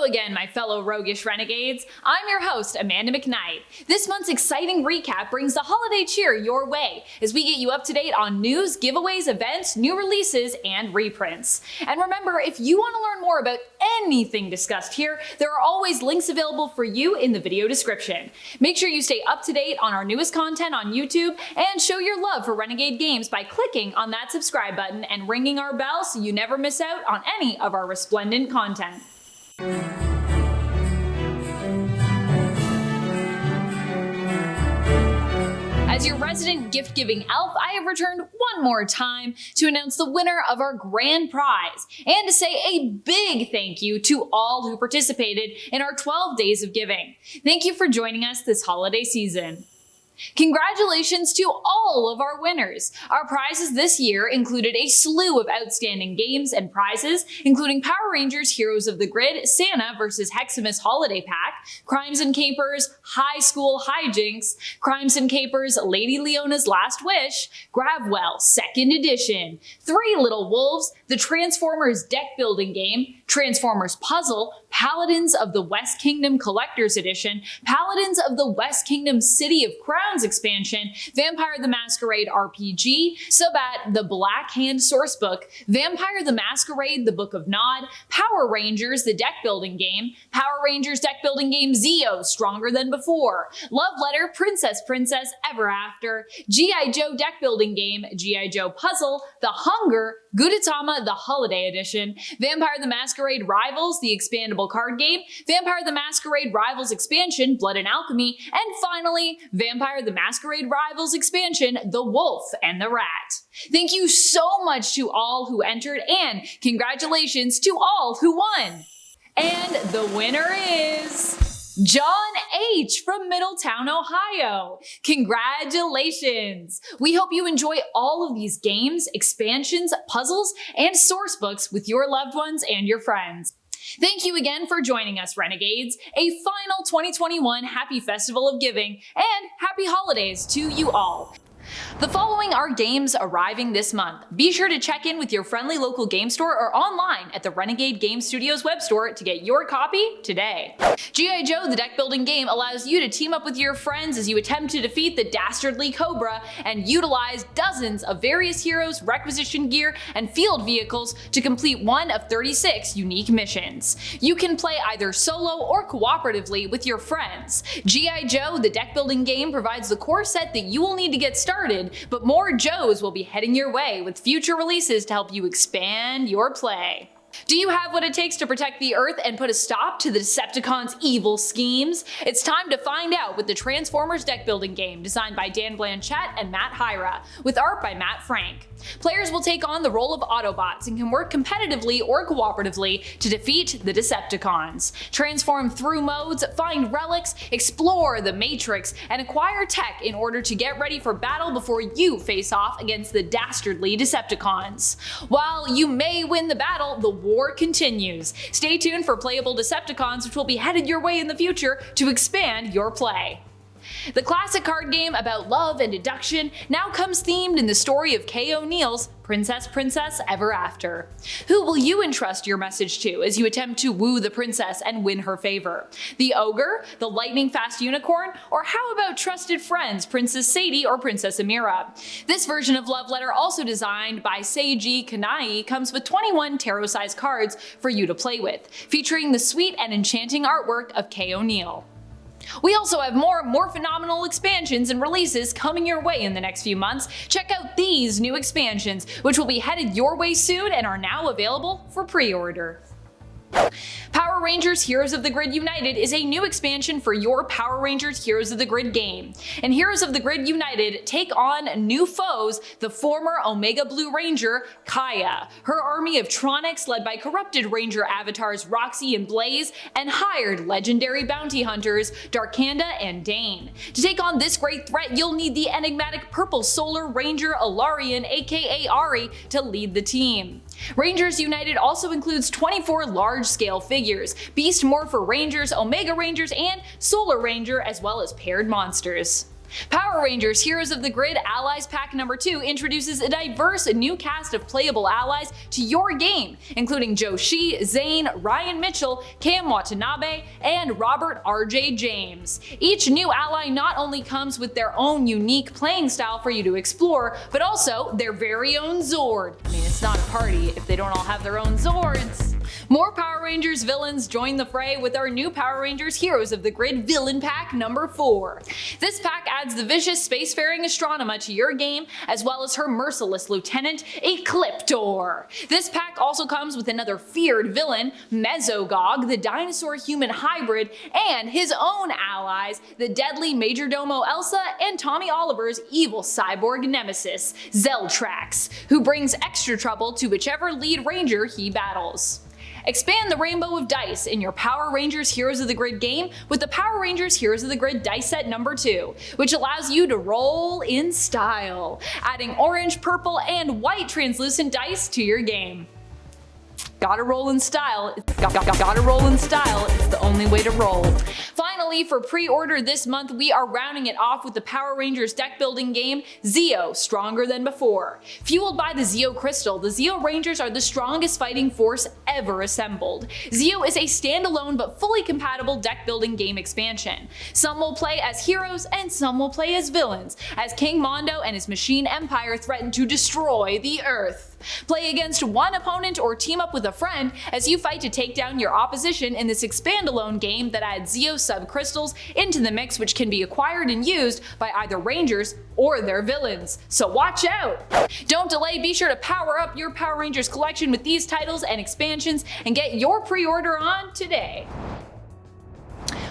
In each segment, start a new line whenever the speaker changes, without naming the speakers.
again, my fellow roguish renegades. I'm your host, Amanda McKnight. This month's exciting recap brings the holiday cheer your way as we get you up to date on news, giveaways, events, new releases, and reprints. And remember, if you want to learn more about anything discussed here, there are always links available for you in the video description. Make sure you stay up to date on our newest content on YouTube and show your love for Renegade Games by clicking on that subscribe button and ringing our bell so you never miss out on any of our resplendent content. As your resident gift-giving elf, I have returned one more time to announce the winner of our grand prize and to say a big thank you to all who participated in our 12 days of giving. Thank you for joining us this holiday season. Congratulations to all of our winners! Our prizes this year included a slew of outstanding games and prizes, including Power Rangers Heroes of the Grid, Santa vs. Heximus Holiday Pack, Crimes and Capers High School Hijinks, Crimes and Capers Lady Leona's Last Wish, Gravwell 2nd Edition, Three Little Wolves, the Transformers Deck Building Game, Transformers Puzzle, Paladins of the West Kingdom Collector's Edition, Paladins of the West Kingdom City of Crowns expansion, Vampire the Masquerade RPG, Sabat the Black Hand Sourcebook, Vampire the Masquerade the Book of Nod, Power Rangers the Deck Building Game, Power Rangers Deck Building Game Zeo Stronger Than Before, Love Letter Princess Ever After, G.I. Joe Deck Building Game, G.I. Joe Puzzle, The Hunger, Gudetama the Holiday Edition, Vampire the Masquerade Rivals the Expandable Card Game, Vampire the Masquerade Rivals Expansion Blood and Alchemy, and finally, Vampire the Masquerade Rivals Expansion The Wolf and the Rat. Thank you so much to all who entered and congratulations to all who won! And the winner is John H. from Middletown, Ohio. Congratulations! We hope you enjoy all of these games, expansions, puzzles, and source books with your loved ones and your friends. Thank you again for joining us, Renegades. A final 2021 Happy Festival of Giving and Happy Holidays to you all. The following are games arriving this month. Be sure to check in with your friendly local game store or online at the Renegade Game Studios web store to get your copy today. G.I. Joe the Deck Building Game allows you to team up with your friends as you attempt to defeat the dastardly Cobra and utilize dozens of various heroes, requisition gear, and field vehicles to complete one of 36 unique missions. You can play either solo or cooperatively with your friends. G.I. Joe the Deck Building Game provides the core set that you will need to get started, but more Joes will be heading your way with future releases to help you expand your play. Do you have what it takes to protect the Earth and put a stop to the Decepticons' evil schemes? It's time to find out with the Transformers Deck Building Game designed by Dan Blanchett and Matt Hyra, with art by Matt Frank. Players will take on the role of Autobots and can work competitively or cooperatively to defeat the Decepticons. Transform through modes, find relics, explore the Matrix, and acquire tech in order to get ready for battle before you face off against the dastardly Decepticons. While you may win the battle, the war continues. Stay tuned for playable Decepticons, which will be headed your way in the future to expand your play. The classic card game about love and deduction now comes themed in the story of Kay O'Neill's Princess Ever After. Who will you entrust your message to as you attempt to woo the princess and win her favor? The ogre, the lightning-fast unicorn, or how about trusted friends Princess Sadie or Princess Amira? This version of Love Letter, also designed by Seiji Kanai, comes with 21 tarot-sized cards for you to play with, featuring the sweet and enchanting artwork of Kay O'Neill. We also have more phenomenal expansions and releases coming your way in the next few months. Check out these new expansions, which will be headed your way soon and are now available for pre-order. Power Rangers Heroes of the Grid United is a new expansion for your Power Rangers Heroes of the Grid game. In Heroes of the Grid United, take on new foes, the former Omega Blue Ranger, Kaya, her army of Tronics led by corrupted Ranger avatars Roxy and Blaze, and hired legendary bounty hunters Darkanda and Dane. To take on this great threat, you'll need the enigmatic Purple Solar Ranger Alarian, aka Ari, to lead the team. Rangers United also includes 24 large-scale figures, Beast Morpher Rangers, Omega Rangers, and Solar Ranger, as well as paired monsters. Power Rangers Heroes of the Grid Allies Pack number 2 introduces a diverse new cast of playable allies to your game, including Joshi, Zane, Ryan Mitchell, Cam Watanabe, and Robert RJ James. Each new ally not only comes with their own unique playing style for you to explore, but also their very own Zord. I mean, it's not a party if they don't all have their own Zords. More Power Rangers villains join the fray with our new Power Rangers Heroes of the Grid Villain Pack number 4. This pack adds the vicious spacefaring Astronema to your game, as well as her merciless lieutenant, Ecliptor. This pack also comes with another feared villain, Mesogog, the dinosaur-human hybrid, and his own allies, the deadly Majordomo Elsa and Tommy Oliver's evil cyborg nemesis, Zeltrax, who brings extra trouble to whichever lead ranger he battles. Expand the rainbow of dice in your Power Rangers Heroes of the Grid game with the Power Rangers Heroes of the Grid dice set number 2, which allows you to roll in style, adding orange, purple, and white translucent dice to your game. Gotta roll in style. Gotta roll in style. It's the only way to roll. Finally, for pre-order this month, we are rounding it off with the Power Rangers deck building game, Zeo, Stronger Than Before. Fueled by the Zeo Crystal, the Zeo Rangers are the strongest fighting force ever assembled. Zeo is a standalone but fully compatible deck building game expansion. Some will play as heroes and some will play as villains, as King Mondo and his machine empire threaten to destroy the Earth. Play against one opponent or team up with a friend as you fight to take down your opposition in this expandalone game that adds Zeo sub-crystals into the mix, which can be acquired and used by either Rangers or their villains. So watch out! Don't delay, be sure to power up your Power Rangers collection with these titles and expansions and get your pre-order on today.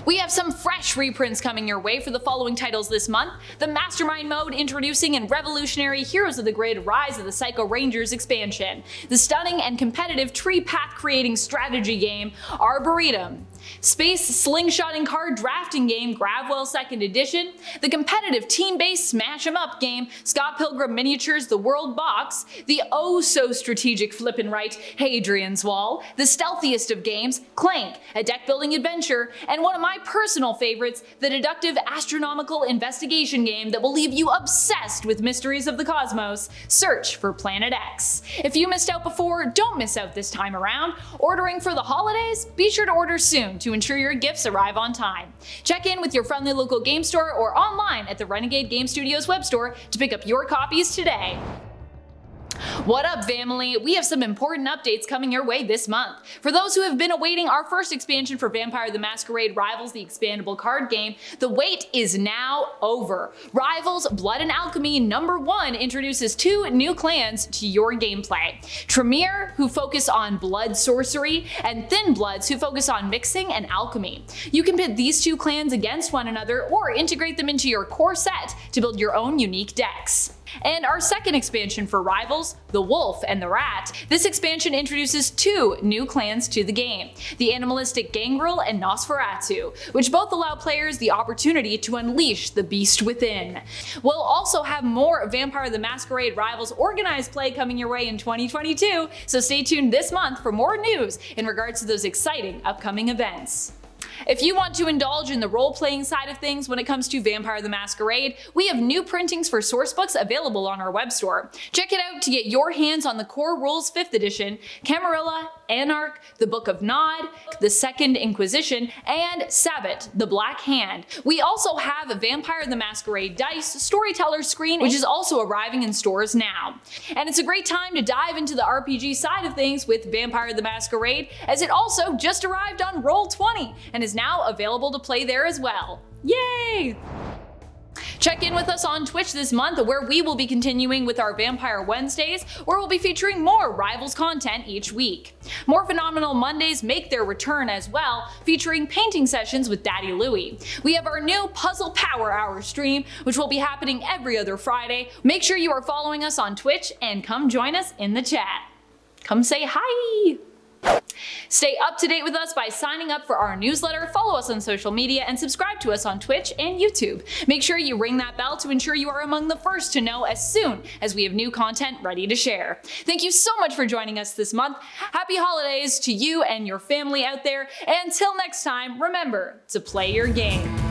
We have some fresh reprints coming your way for the following titles this month: the Mastermind mode introducing and revolutionary Heroes of the Grid Rise of the Psycho Rangers expansion, the stunning and competitive tree path creating strategy game Arboretum, space slingshotting card drafting game Gravwell 2nd Edition, the competitive team-based smash 'em up game Scott Pilgrim Miniatures The World Box, the oh-so-strategic flippin' right Hadrian's Wall, the stealthiest of games Clank, a deck-building adventure, and one of my personal favorites, the deductive astronomical investigation game that will leave you obsessed with mysteries of the cosmos, Search for Planet X. If you missed out before, don't miss out this time around. Ordering for the holidays? Be sure to order soon to ensure your gifts arrive on time. Check in with your friendly local game store or online at the Renegade Game Studios web store to pick up your copies today. What up, family? We have some important updates coming your way this month. For those who have been awaiting our first expansion for Vampire the Masquerade Rivals, the Expandable card game, the wait is now over. Rivals Blood and Alchemy number 1 introduces 2 new clans to your gameplay. Tremere, who focus on blood sorcery, and Thin Bloods, who focus on mixing and alchemy. You can pit these 2 clans against one another or integrate them into your core set to build your own unique decks. And our second expansion for Rivals, the Wolf and the Rat. This expansion introduces 2 new clans to the game, the Animalistic Gangrel and Nosferatu, which both allow players the opportunity to unleash the beast within. We'll also have more Vampire the Masquerade Rivals organized play coming your way in 2022, so stay tuned this month for more news in regards to those exciting upcoming events. If you want to indulge in the role-playing side of things when it comes to Vampire the Masquerade, we have new printings for Sourcebooks available on our web store. Check it out to get your hands on the Core Rules 5th edition, Camarilla, Anarch, the Book of Nod, the Second Inquisition, and Sabbat, the Black Hand. We also have a Vampire the Masquerade Dice Storyteller screen, which is also arriving in stores now. And it's a great time to dive into the RPG side of things with Vampire the Masquerade, as it also just arrived on Roll20 and is now available to play there as well. Yay! Check in with us on Twitch this month, where we will be continuing with our Vampire Wednesdays, where we'll be featuring more Rivals content each week. More Phenomenal Mondays make their return as well, featuring painting sessions with Daddy Louie. We have our new Puzzle Power Hour stream, which will be happening every other Friday. Make sure you are following us on Twitch and come join us in the chat. Come say hi! Stay up to date with us by signing up for our newsletter, follow us on social media, and subscribe to us on Twitch and YouTube. Make sure you ring that bell to ensure you are among the first to know as soon as we have new content ready to share. Thank you so much for joining us this month. Happy holidays to you and your family out there. And until next time, remember to play your game.